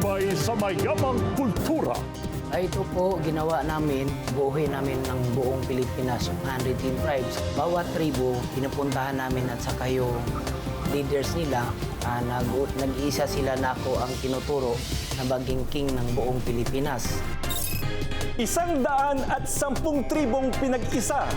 Kasabay sa mayamang kultura. Ito po, ginawa namin, buuhin namin ng buong Pilipinas, yung 110 tribes. Bawat tribo, pinupuntahan namin at saka yung leaders nila, nag-iisa sila na ako ang tinuturo na maging king ng buong Pilipinas. 110 tribong pinag-isa.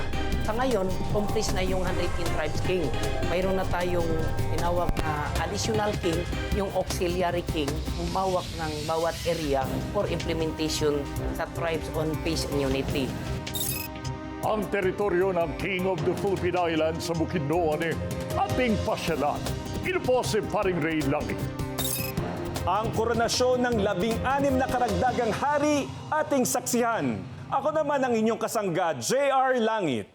Sa ngayon, complete na yung 110 tribes king. Mayroon na tayong tinawag na additional king, yung auxiliary king, umawak ng bawat area for implementation sa tribes on peace and unity. Ang teritoryo ng King of the Philippine Islands sa Bukidnon ating pasyalan. Ito po si Paring Ray Langit. Ang koronasyon ng 16 na karagdagang hari ating saksihan. Ako naman ang inyong kasangga, JR Langit.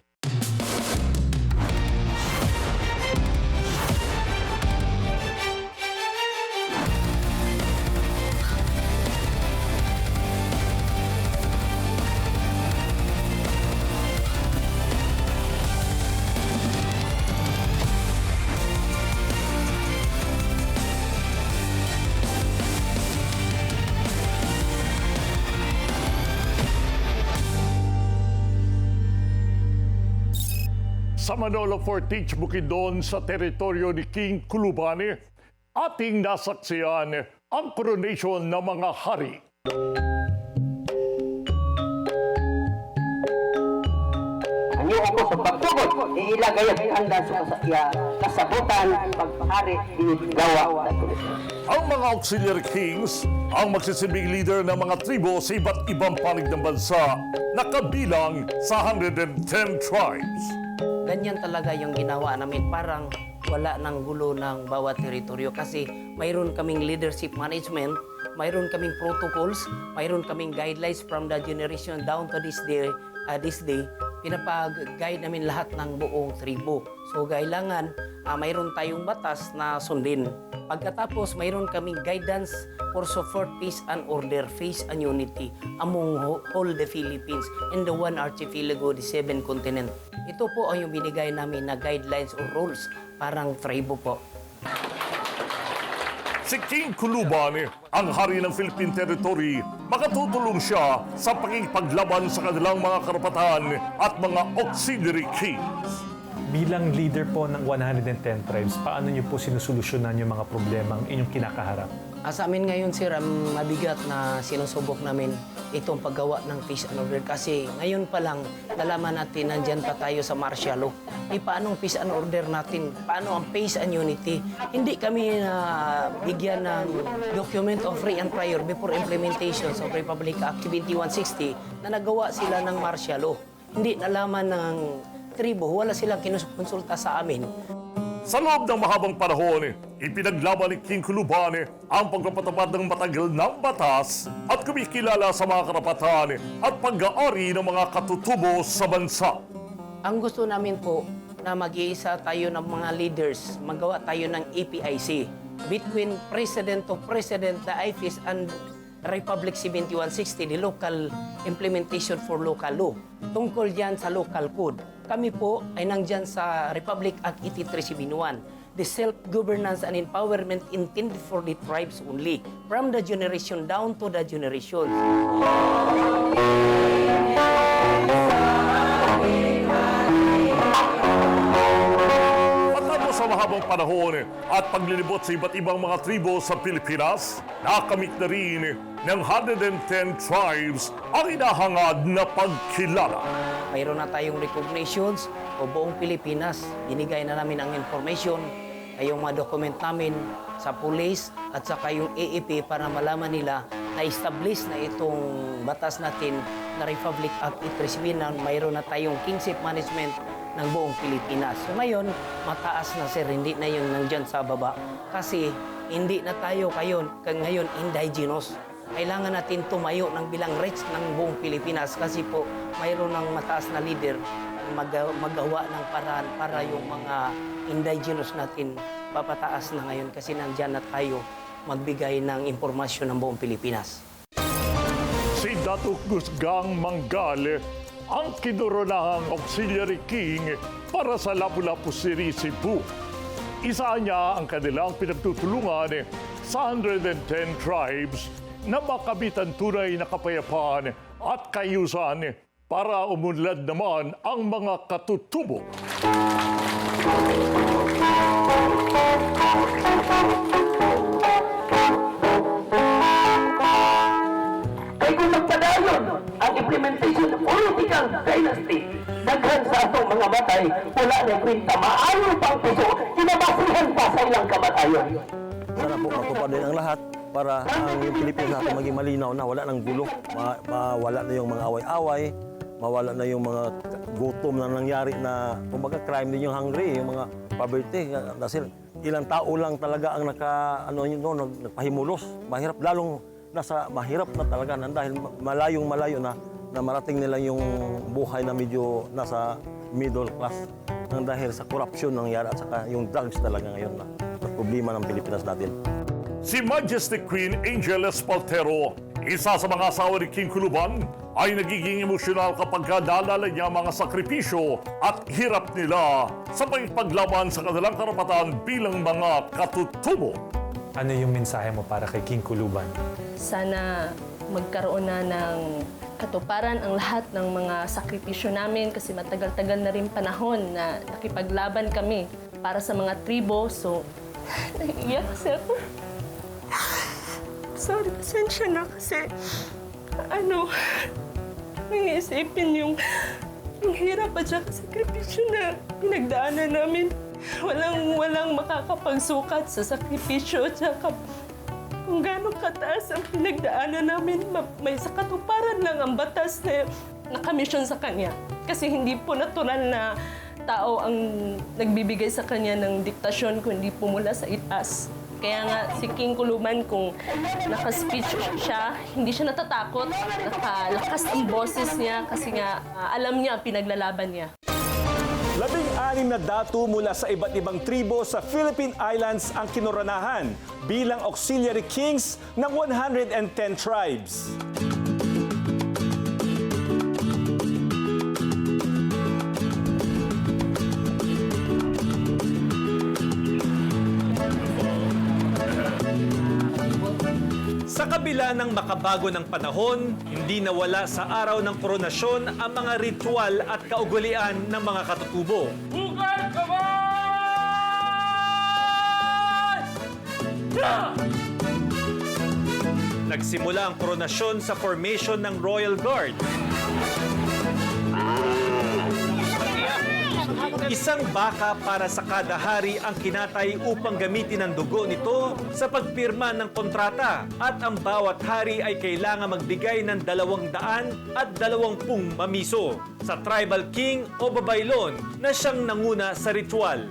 Sa Manolo Fortich, Bukidnon, sa teritoryo ni King Kulubani, ating nasaksiyan ang coronation ng mga hari. Anyo ako sa pagtugod, iilagay ang handa sa kasabutan, pagpahari, gawa. Ang mga auxiliary kings ang magsisilbing leader ng mga tribo sa iba't ibang panig ng bansa na kabilang sa 110 tribes. Ganyan talaga yung ginawa namin. Parang wala ng gulo ng bawat teritoryo kasi mayroon kaming leadership management, mayroon kaming protocols, mayroon kaming guidelines from the generation down to this day. Pinapag-guide namin lahat ng buong tribo. So kailangan mayroon tayong batas na sundin. Pagkatapos mayroon kaming guidance for support peace and order, peace and unity among whole the Philippines and the one archipelago, the 7 continent. Ito po ay yung binigay namin na guidelines or rules, parang tribo po. Si King Kulubani, ang hari ng Philippine Territory, makatutulong siya sa pakikipaglaban sa kanilang mga karapatan at mga auxiliary kings. Bilang leader po ng 110 tribes, paano niyo po sinusolusyonan yung mga problemang inyong kinakaharap? Sa amin ngayon, sir, ang mabigat na sinusubok namin itong paggawa ng peace and order kasi ngayon pa lang nalaman natin nandyan pa tayo sa martial law. Paano ang peace and order natin? Paano ang peace and unity? Hindi kami bigyan ng document of free and prior before implementation sa Republic Act 2160 na nagawa sila ng martial law. Hindi nalaman ng tribo, wala silang kinukonsulta sa amin. Sa loob ng mahabang panahon, ipinaglaban ni King Kulubani ang pagpapatupad ng matagal ng batas at kumikilala sa mga karapatan at pag-aari ng mga katutubo sa bansa. Ang gusto namin po na mag-iisa tayo ng mga leaders, magawa tayo ng APIC between President to President, the IFIS and Republic 7160, the local implementation for local law. Tungkol dyan sa local code. Kami po ay nandyan sa Republic Act 8371, the self-governance and empowerment intended for the tribes only, from the generation down to the generation. Matapos sa mahabang panahon at paglilibot sa iba't ibang mga tribo sa Pilipinas, nakamit na rin ng 110 tribes ang inahangad na pagkilala. Mayroon na tayong recognitions o buong Pilipinas. Binigay na namin ang information, ay yung mga document namin sa police at saka yung AEP para malaman nila na establish na itong batas natin na Republic Act 8371 na mayroon na tayong kingship management ng buong Pilipinas. So ngayon, mataas na sir, hindi na yung nandyan sa baba. Kasi hindi na tayo ngayon indigenous. Kailangan natin tumayo ng bilang rights ng buong Pilipinas kasi po mayroon ng mataas na leader magawa ng paraan para yung mga indigenous natin papataas na ngayon kasi nandyan na tayo magbigay ng impormasyon ng buong Pilipinas. Si Datuk Gusgang Manggal ang kinuronahang auxiliary king para sa Lapu-Lapu City, Cebu. Isa niya ang kanilang pinagtutulungan sa 110 tribes na makabitan tunay na kapayapaan at kayusan para umunlad naman ang mga katutubo. Kay kung magpadayon ang implementation ng political dynasty, daghan sa atong mga matay, wala na kwenta maayo pang puso, kinabasihan pa sa ilang kamatayon. Sana po matupad din ang lahat para ang yung Pilipinas natin maging malinaw na wala ng gulo, mawala na yung mga away-away, mawala na yung mga gutom na nangyari na kumbaga crime din yung hungry, yung mga poverty. Kasi ilang tao lang talaga ang nagpahimulos. Mahirap, lalong nasa mahirap na talaga dahil malayong-malayo na marating nila yung buhay na medyo nasa middle class nang dahil sa corruption nangyari at saka yung drugs talaga ngayon na problema ng Pilipinas natin. Si Majesty Queen Angel Espaltero, isa sa mga asawa ni King Kuluban, ay nagiging emosyonal kapag naalala niya mga sakripisyo at hirap nila sa pagpaglaban sa kanilang karapatan bilang mga katutubo. Ano yung mensahe mo para kay King Kuluban? Sana magkaroon na ng katuparan ang lahat ng mga sakripisyo namin kasi matagal-tagal na rin panahon na nakipaglaban kami para sa mga tribo. So, naiiyak kasi ako. Sorry, pasensya na kasi nangiisipin yung hirap at saka sakripisyo na pinagdaanan namin. Walang makakapagsukat sa sakripisyo at saka kung gano'ng kataas ang pinagdaanan namin. May sakatuparan lang ang batas na nakamisyon sa kanya. Kasi hindi po natural na tao ang nagbibigay sa kanya ng diktasyon kundi po mula sa itaas. Kaya nga si King Kuluban, kung naka-speech siya, hindi siya natatakot, nakalakas ang boses niya kasi nga alam niya ang pinaglalaban niya. 16 na datu mula sa iba't ibang tribo sa Philippine Islands ang kinoronahan bilang auxiliary kings ng 110 tribes. Sa kabila ng makabago ng panahon, hindi nawala sa araw ng koronasyon ang mga ritual at kaugalian ng mga katutubo. Bukal kamay! Nagsimula ang koronasyon sa formation ng Royal Guard. Isang baka para sa kada hari ang kinatay upang gamitin ang dugo nito sa pagpirma ng kontrata at ang bawat hari ay kailangan magbigay ng 220 mamiso sa tribal king o babaylon na siyang nanguna sa ritual.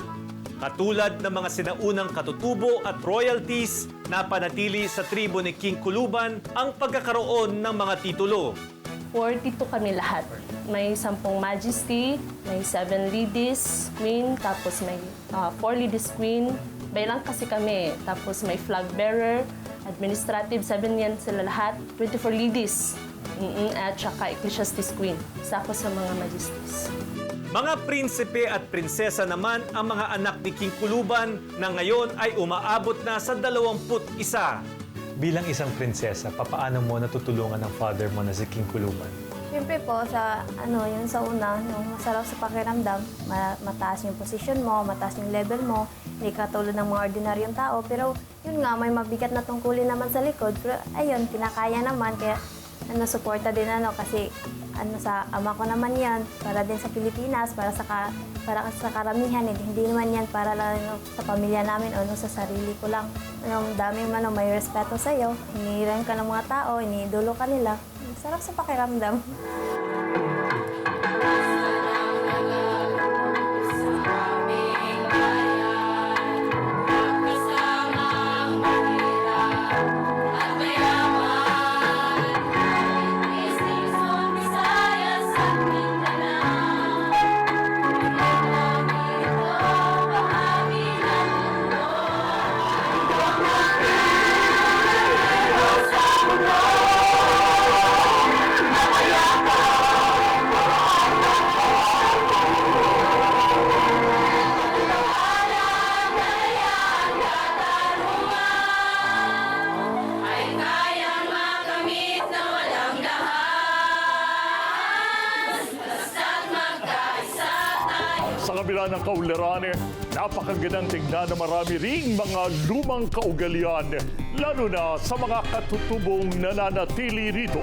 Katulad ng mga sinaunang katutubo at royalties, napanatili sa tribo ni King Kuluban ang pagkakaroon ng mga titulo. 42 kami lahat. May 10 majesty, may 7 ladies queen, tapos may 4 ladies queen. Baylang kasi kami. Tapos may flag bearer, administrative, 7 yan sila lahat. 24 ladies. At saka ecclesiastes queen. Isa ako sa mga majesties. Mga prinsipe at prinsesa naman ang mga anak ni King Kuluban na ngayon ay umaabot na sa 21. Bilang isang prinsesa, papaano mo natutulungan ng father mo na si King Kuluban? Siyempre po, yung sa una, yung masarap sa pakiramdam, mataas yung posisyon mo, mataas yung level mo, hindi ka tulad ng mga ordinaryong tao. Pero yun nga, may mabigat na tungkulin naman sa likod. Pero ayun, kinakaya naman, kaya suporta din kasi sa ama ko naman yan, para din sa Pilipinas, para sa karamihan, hindi naman yan para lang sa pamilya namin o sa sarili ko lang. Yung daming may respeto sa'yo, hinihiran ka ng mga tao, iniidolo ka nila. Sarap sa pakiramdam. kultura ng Kaulerane, napakagandang tignan na marami ring mga lumang kaugalian, lalo na sa mga katutubong nananatili rito.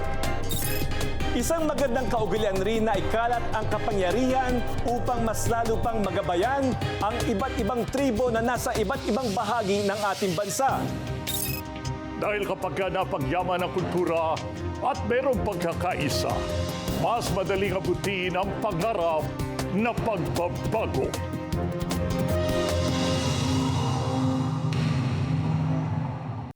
Isang magandang kaugalian rin na ikalat ang kapangyarihan upang mas lalo pang magabayan ang iba't ibang tribo na nasa iba't ibang bahagi ng ating bansa. Dahil kapag napagyaman ang kultura at mayroong pagkakaisa, mas madaling abutin ang pangarap na pagbabago.